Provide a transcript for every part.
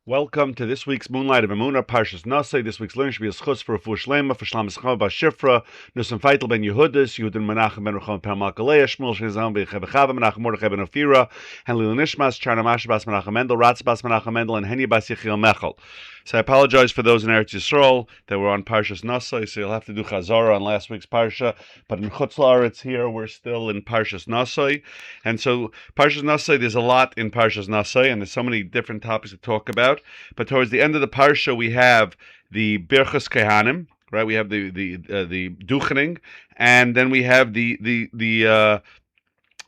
Welcome to this week's Moonlight of Emuna, Parshas Naso. This week's learning should be a schutz for Refuah Shlema, for Shlam Eschal Bas Shifra, Nusam Feitel ben Yehudis, Yehudin Menachem ben Rucham per Malkalei, Shmuel Shezam ben Chebechava, Menachem Mordechai ben Ofira, Henlil Nishmas, Charna Masha Bas Menachem Mendel, Ratz Bas Menachem Mendel, and Henya Bas Yechiel Mechel. So I apologize for those in Eretz Yisrael that were on Parshas Naso, so you'll have to do Chazara on last week's Parsha, but in Chutz La'aretz here, we're still in Parshas Naso, and so Parshas Naso, there's a lot in Parshas Naso, and there's so many different topics to talk about, but towards the end of the Parsha, we have the Birchas Kehanim, right? We have the Duchening, and then we have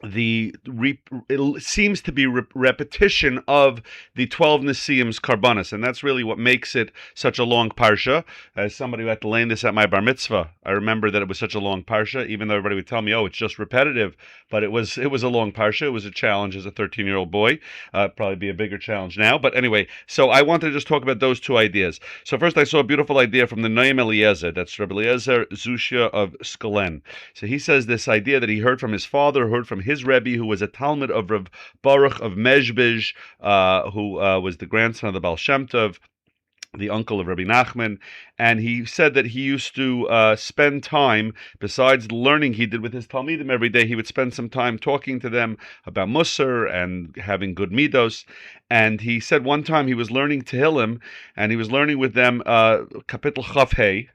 it seems to be repetition of the 12 Nesiim's Karbanis, and that's really what makes it such a long parsha. As somebody who had to learn this at my bar mitzvah, I remember that it was such a long parsha, even though everybody would tell me, oh, it's just repetitive, but it was a long parsha. It was a challenge as a 13-year-old boy. Probably be a bigger challenge now, but anyway, so I wanted to just talk about those two ideas. So first I saw a beautiful idea from the Noam Eliezer, that's Rabbi Eliezer Zushia of Skolen. So he says this idea that he heard from his father, heard from his Rebbe, who was a Talmud of Rav Baruch of Mezhbizh, who was the grandson of the Baal Shem Tov, the uncle of Rabbi Nachman, and he said that he used to spend time, besides the learning he did with his Talmidim every day, he would spend some time talking to them about Musar and having good midos. And he said one time he was learning Tehillim, and he was learning with them Kapitel Chav Hey.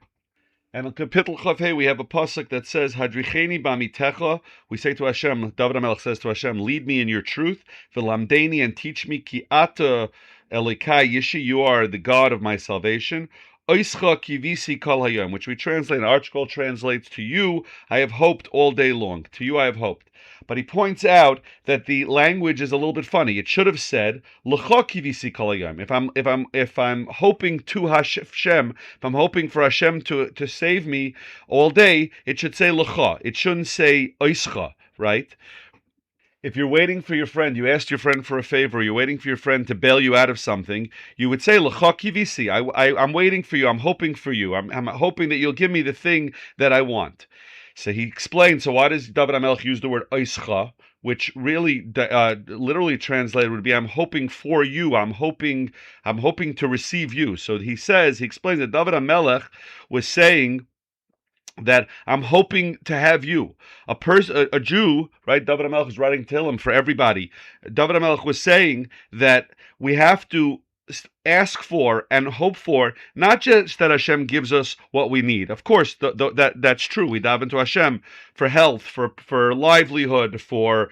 And in Kapitel Chav Hey, we have a pasuk that says, Hadricheni b'amitecha. We say to Hashem, David HaMelech says to Hashem, lead me in your truth, v'lamdeni, and teach me, ki ata Elikai Yishi, you are the God of my salvation. Oischa kivisi kol hayom, which we translate, ArtScroll translates, to you I have hoped all day long. To you I have hoped. But he points out that the language is a little bit funny. It should have said l'cha kivisi kol hayom. If I'm hoping to Hashem, if I'm hoping for Hashem to save me all day, it should say l'cha. It shouldn't say oischa, right? If you're waiting for your friend, you asked your friend for a favor, you're waiting for your friend to bail you out of something, you would say, L'cha kivisi, I'm waiting for you, I'm hoping for you, I'm hoping that you'll give me the thing that I want. So he explained, so why does David HaMelech use the word oischa, which really literally translated would be, I'm hoping for you, I'm hoping to receive you. So he explains that David HaMelech was saying that I'm hoping to have you. A Jew, right? David HaMelech is writing Tehillim for everybody. David HaMelech was saying that we have to ask for and hope for, not just that Hashem gives us what we need. Of course, that's true. We dive into Hashem for health, for livelihood, for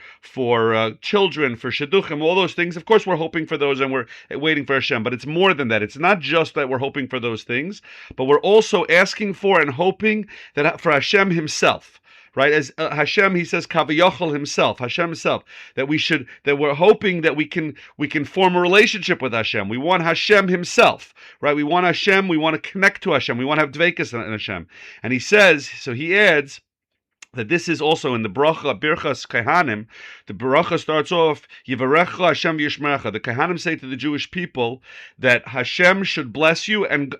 children, for shidduchim, all those things. Of course, we're hoping for those and we're waiting for Hashem. But it's more than that. It's not just that we're hoping for those things, but we're also asking for and hoping that for Hashem Himself. Right, as Hashem, he says, Kaviyachol himself, Hashem himself, that we're hoping that we can form a relationship with Hashem. We want Hashem himself, right? We want Hashem. We want to connect to Hashem. We want to have dveikus in Hashem. And he says, so he adds that this is also in the bracha Birchas Kehanim. The bracha starts off Yivarecha Hashem Yishmerecha. The Kehanim say to the Jewish people that Hashem should bless you and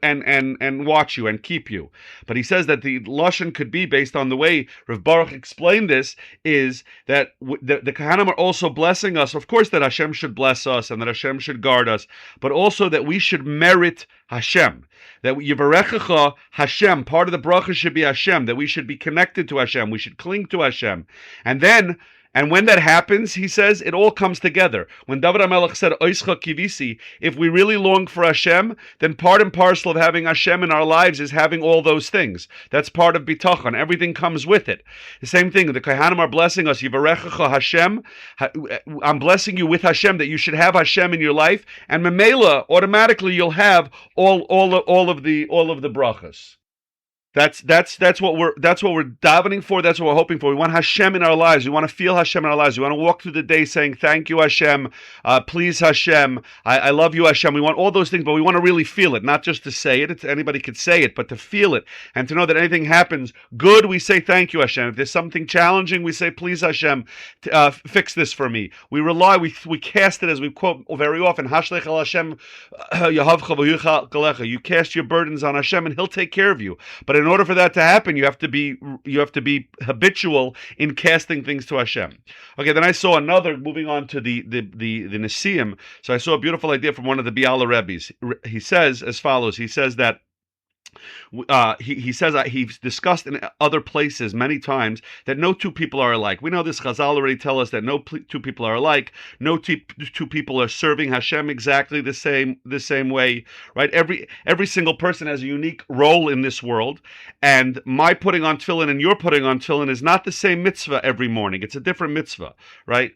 watch you and keep you. But he says that the lashon could be, based on the way Rav Baruch explained this, is that the Kehanim are also blessing us. Of course, that Hashem should bless us and that Hashem should guard us, but also that we should merit Hashem. That Yivarechecha Hashem, part of the bracha should be Hashem, that we should be connected to Hashem, we should cling to Hashem. And when that happens, he says, it all comes together. When David HaMelech said, Oischa kivisi, if we really long for Hashem, then part and parcel of having Hashem in our lives is having all those things. That's part of bitachon. Everything comes with it. The same thing, the Kohanim are blessing us, Yivarechecha Hashem, I'm blessing you with Hashem, that you should have Hashem in your life, and Memela, automatically you'll have all of the brachas. That's what we're davening for. That's what we're hoping for. We want Hashem in our lives. We want to feel Hashem in our lives. We want to walk through the day saying, "Thank you, Hashem. Please, Hashem. I love you, Hashem." We want all those things, but we want to really feel it, not just to say it. Anybody could say it, but to feel it and to know that anything happens good, we say, "Thank you, Hashem." If there's something challenging, we say, "Please, Hashem, fix this for me." We rely. We cast it, as we quote very often, "Hashlech al Hashem, Yahavcha v'yuchal kalecha." You cast your burdens on Hashem, and He'll take care of you. But in in order for that to happen, you have to be habitual in casting things to Hashem. Okay, then I saw another. Moving on to the Nesiim. So I saw a beautiful idea from one of the Biala Rebbes. He says as follows. He says that. He says he's discussed in other places many times that no two people are alike. We know this. Chazal already tell us that no two people are alike. No two people are serving Hashem exactly the same way, right? Every single person has a unique role in this world, and my putting on tefillin and your putting on tefillin is not the same mitzvah every morning. It's a different mitzvah, right?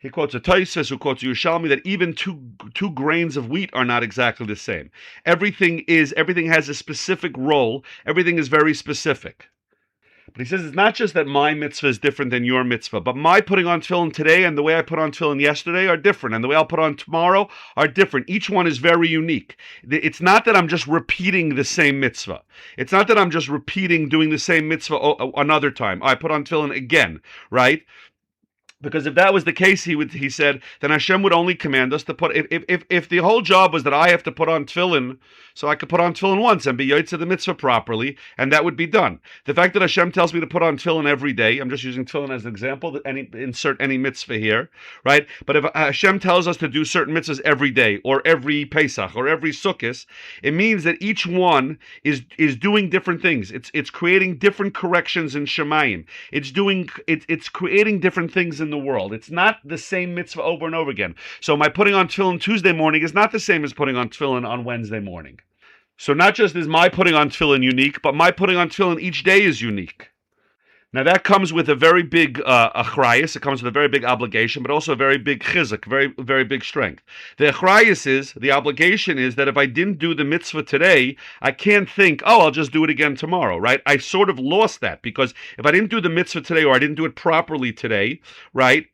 He quotes a Tosfos who quotes Yerushalmi that even two grains of wheat are not exactly the same. Everything has a specific role. Everything is very specific. But he says it's not just that my mitzvah is different than your mitzvah, but my putting on tefillin today and the way I put on tefillin yesterday are different, and the way I'll put on tomorrow are different. Each one is very unique. It's not that I'm just repeating the same mitzvah. It's not that I'm just repeating doing the same mitzvah another time. I put on tefillin again, right? Because if that was the case, he said, then Hashem would only command us to put. If the whole job was that I have to put on tefillin, so I could put on tefillin once and be yotze the mitzvah properly, and that would be done. The fact that Hashem tells me to put on tefillin every day, I'm just using tefillin as an example. Insert any mitzvah here, right? But if Hashem tells us to do certain mitzvahs every day, or every Pesach, or every Sukkot, it means that each one is doing different things. It's creating different corrections in Shemayim. It's creating different things in the world. It's not the same mitzvah over and over again. So my putting on tefillin Tuesday morning is not the same as putting on tefillin on Wednesday morning. So not just is my putting on tefillin unique, but my putting on tefillin each day is unique. Now that comes with a very big achrayus, it comes with a very big obligation, but also a very big chizuk, very, very big strength. The achrayus the obligation is that if I didn't do the mitzvah today, I can't think, oh, I'll just do it again tomorrow, right? I sort of lost that, because if I didn't do the mitzvah today, or I didn't do it properly today, right,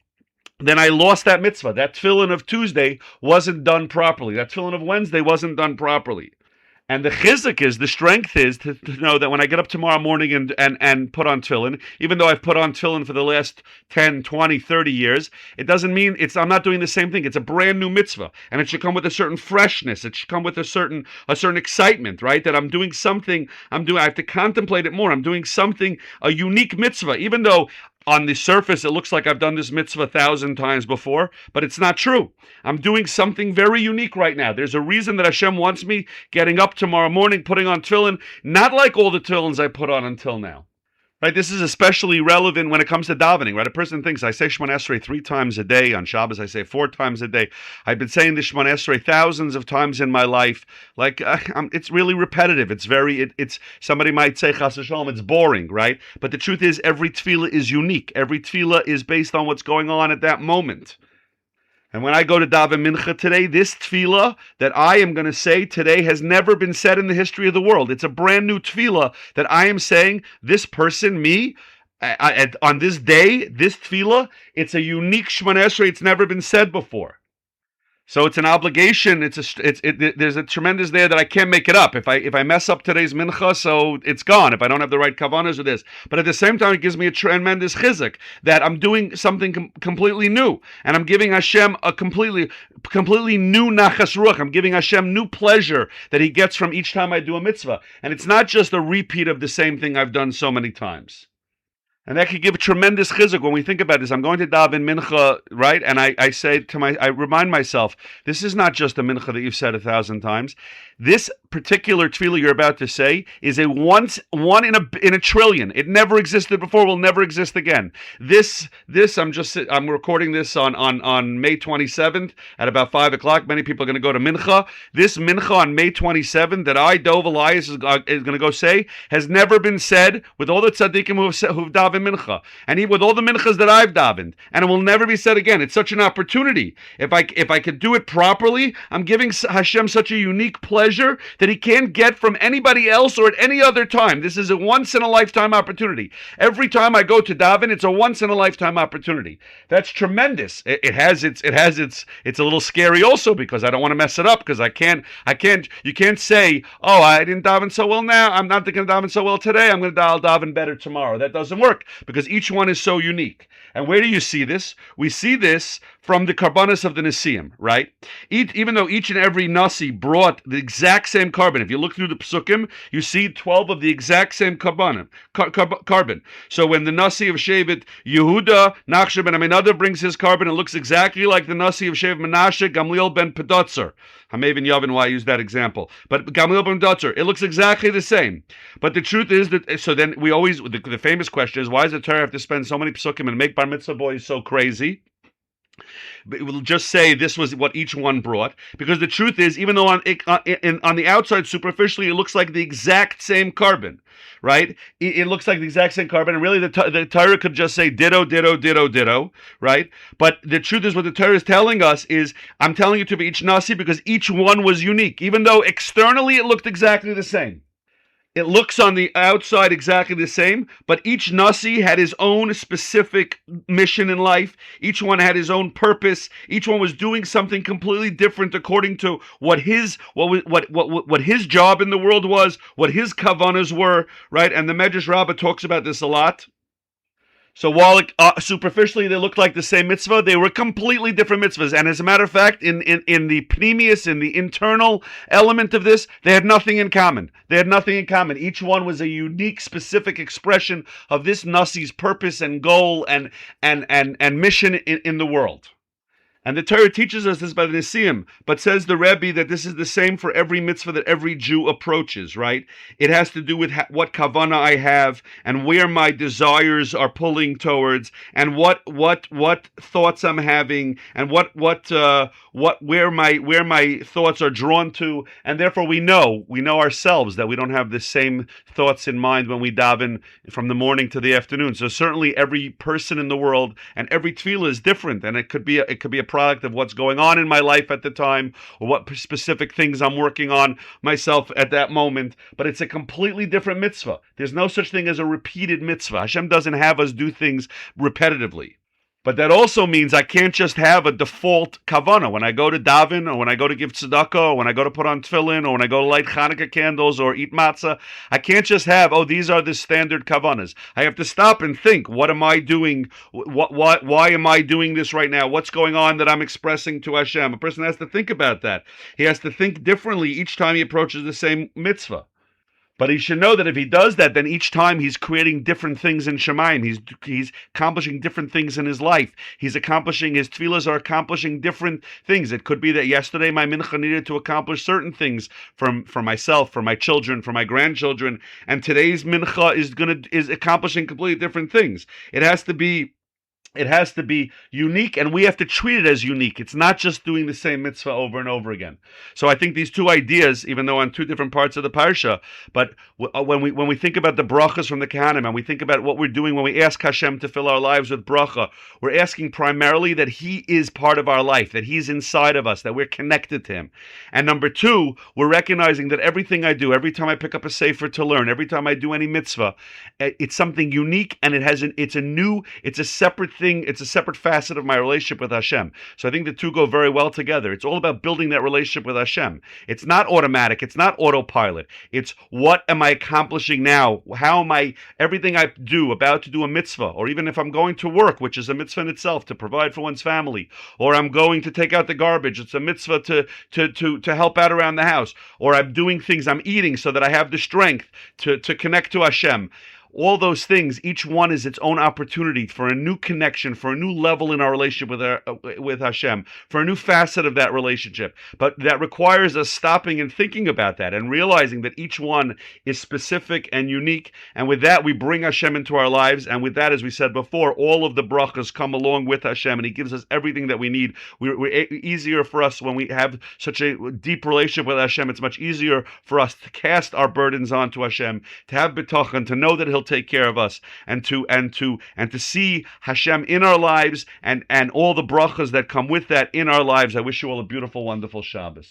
then I lost that mitzvah. That tefillin of Tuesday wasn't done properly. That tefillin of Wednesday wasn't done properly. And the chizuk the strength is to know that when I get up tomorrow morning and put on tefillin, even though I've put on tefillin for the last 10, 20, 30 years, it doesn't mean I'm not doing the same thing. It's a brand new mitzvah, and it should come with a certain freshness. It should come with a certain excitement, right? That I'm doing something, I have to contemplate it more. I'm doing something, a unique mitzvah, even though on the surface, it looks like I've done this mitzvah 1,000 times before, but it's not true. I'm doing something very unique right now. There's a reason that Hashem wants me getting up tomorrow morning, putting on tefillin, not like all the tefillins I put on until now. Right? This is especially relevant when it comes to davening, right? A person thinks, I say Shemona Esrei 3 times a day. On Shabbos, I say 4 times a day. I've been saying this Shemona Esrei thousands of times in my life. Like, it's really repetitive. It's somebody might say, Chas v'shalom, it's boring, right? But the truth is, every tefillah is unique. Every tefillah is based on what's going on at that moment. And when I go to daven mincha today, this tefillah that I am going to say today has never been said in the history of the world. It's a brand new tefillah that I am saying, this person, me, on this day, this tefillah, it's a unique Shemona Esrei. It's never been said before. So it's an obligation. There's a tremendous there that I can't make it up. If I mess up today's mincha, so it's gone. If I don't have the right kavanas or this, but at the same time, it gives me a tremendous chizuk that I'm doing something completely new, and I'm giving Hashem a completely new nachas ruach. I'm giving Hashem new pleasure that He gets from each time I do a mitzvah, and it's not just a repeat of the same thing I've done so many times. And that could give a tremendous chizuk when we think about this. I'm going to daven mincha, right? And I remind myself, this is not just a mincha that you've said 1,000 times. This particular tefillah you're about to say is a one in a trillion. It never existed before, will never exist again. This I'm recording this on May 27th at about 5 o'clock. Many people are going to go to mincha. This mincha on May 27th that Dov Elias is going to go say has never been said with all the tzaddikim who've davened mincha, and with all the minchas that I've davened, and it will never be said again. It's such an opportunity. If I could do it properly, I'm giving Hashem such a unique pleasure that He can't get from anybody else or at any other time. This is a once-in-a-lifetime opportunity. Every time I go to daven, it's a once-in-a-lifetime opportunity. That's tremendous. It's a little scary also, because I don't want to mess it up, because you can't say, oh, I didn't daven so well now, I'm not going to daven so well today, I'm going to daven better tomorrow. That doesn't work, because each one is so unique. And where do you see this? We see this from the karbanos of the Nesiim, right? Even though each and every Nasi brought the exact same carbon, if you look through the Psukim, you see 12 of the exact same carbon. So when the Nasi of Shevet Yehuda, Nachshon ben Aminadav brings his carbon, it looks exactly like the Nasi of Shevet Menashe, Gamliel ben Pedotzer. Hamev Yavin, why I use that example. But Gamliel ben Pedotzer, it looks exactly the same. But the truth is that, so then we always, the famous question is, why does the Torah have to spend so many Psukim and make Bar Mitzvah boys so crazy? But it will just say this was what each one brought, because the truth is, even though on the outside, superficially, it looks like the exact same carbon, right? It looks like the exact same carbon, and really the Torah could just say ditto, ditto, ditto, ditto, right? But the truth is, what the Torah is telling us is, I'm telling you to be each Nasi because each one was unique, even though externally it looked exactly the same. It looks on the outside exactly the same, but each Nasi had his own specific mission in life. Each one had his own purpose. Each one was doing something completely different according to what his job in the world was, what his kavanas were, right? And the Medrash Rabbah talks about this a lot. So while superficially they looked like the same mitzvah, they were completely different mitzvahs. And as a matter of fact, in the pneumius, in the internal element of this, they had nothing in common. Each one was a unique, specific expression of this Nasi's purpose and goal and mission in the world. And the Torah teaches us this by the Nesiim, but says the Rabbi that this is the same for every mitzvah that every Jew approaches, right? It has to do with what kavana I have and where my desires are pulling towards, and what thoughts I'm having, and where my thoughts are drawn to, and therefore we know ourselves that we don't have the same thoughts in mind when we daven from the morning to the afternoon. So certainly every person in the world and every tefillah is different, and it could be a product of what's going on in my life at the time, or what specific things I'm working on myself at that moment. But it's a completely different mitzvah. There's no such thing as a repeated mitzvah. Hashem doesn't have us do things repetitively. But that also means I can't just have a default kavana when I go to daven, or when I go to give tzedakah, or when I go to put on tefillin, or when I go to light Hanukkah candles or eat matzah. I can't just have, these are the standard kavanas. I have to stop and think, what am I doing? Why am I doing this right now? What's going on that I'm expressing to Hashem? A person has to think about that. He has to think differently each time he approaches the same mitzvah. But he should know that if he does that, then each time he's creating different things in Shemayim. He's accomplishing different things in his life. His tefillahs are accomplishing different things. It could be that yesterday my mincha needed to accomplish certain things for myself, for my children, for my grandchildren, and today's mincha is accomplishing completely different things. It has to be unique, and we have to treat it as unique. It's not just doing the same mitzvah over and over again. So I think these two ideas, even though on two different parts of the parsha, but when we think about the brachas from the Kohanim, and we think about what we're doing when we ask Hashem to fill our lives with bracha, we're asking primarily that He is part of our life, that He's inside of us, that we're connected to Him. And number two, we're recognizing that everything I do, every time I pick up a sefer to learn, every time I do any mitzvah, it's something unique, and it's a separate thing. It's a separate facet of my relationship with Hashem. So I think the two go very well together. It's all about building that relationship with Hashem. It's not automatic. It's not autopilot. It's what am I accomplishing now? How am I, everything I do, about to do a mitzvah, or even if I'm going to work, which is a mitzvah in itself, to provide for one's family, or I'm going to take out the garbage, it's a mitzvah to help out around the house, or I'm doing things, I'm eating so that I have the strength to connect to Hashem. All those things, each one is its own opportunity for a new connection, for a new level in our relationship with Hashem, for a new facet of that relationship. But that requires us stopping and thinking about that and realizing that each one is specific and unique. And with that, we bring Hashem into our lives. And with that, as we said before, all of the brachas come along with Hashem, and He gives us everything that we need. We're easier for us when we have such a deep relationship with Hashem. It's much easier for us to cast our burdens onto Hashem, to have bitachon, to know that He'll take care of us, and to see Hashem in our lives, and all the brachas that come with that in our lives. I wish you all a beautiful, wonderful Shabbos.